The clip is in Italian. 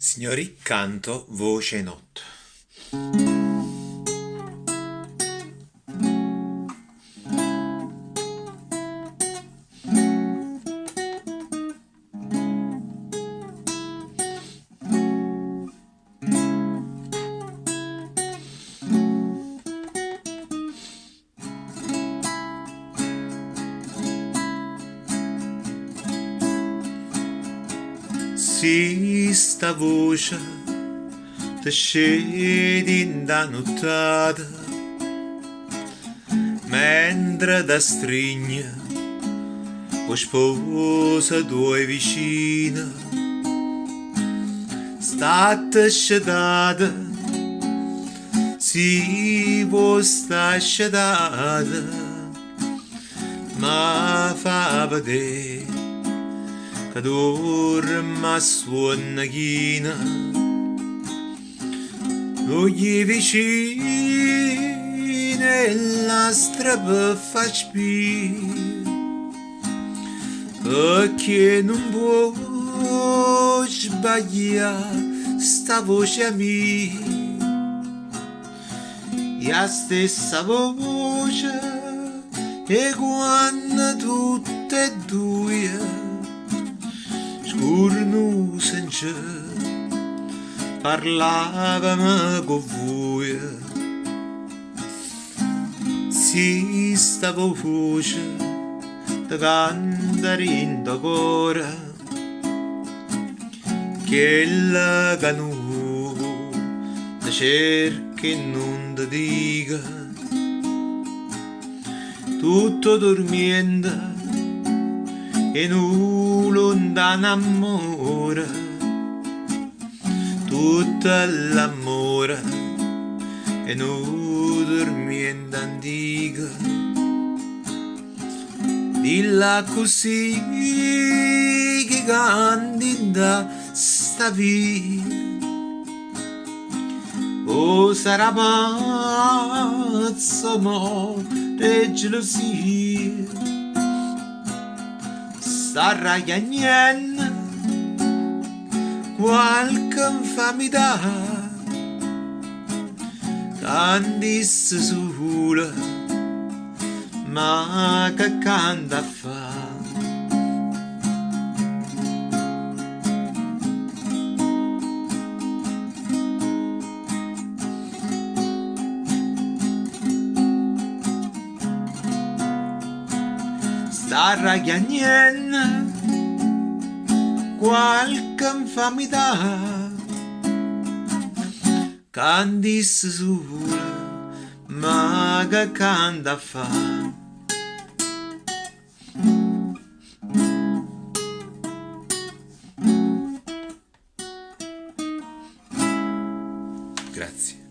Signori, canto, voce e notte. Si sta voce te scedi da nottata mentre da strigna o sposa due vicina state scedata si vuoi sta scedata ma fa vedere che dorma suona china non gli vicini e la strada fa spire perché non può sbagliare sta voce mia la stessa voce e quando tutte e due scorno senza parlavamo con voi si sta voce da cantare in da cuore che la canu da cerca e non da dica tutto dormiendo e nu lontano amore tutto l'amore e nu dormiendo antica dilla così che canti da sta vita o sarà pazzo mo de gelosia sta ragagnando qualche infamità candisse sola ma che canta a fa sta ragagnando qualche infamità candisse sola ma che canta a fa grazie.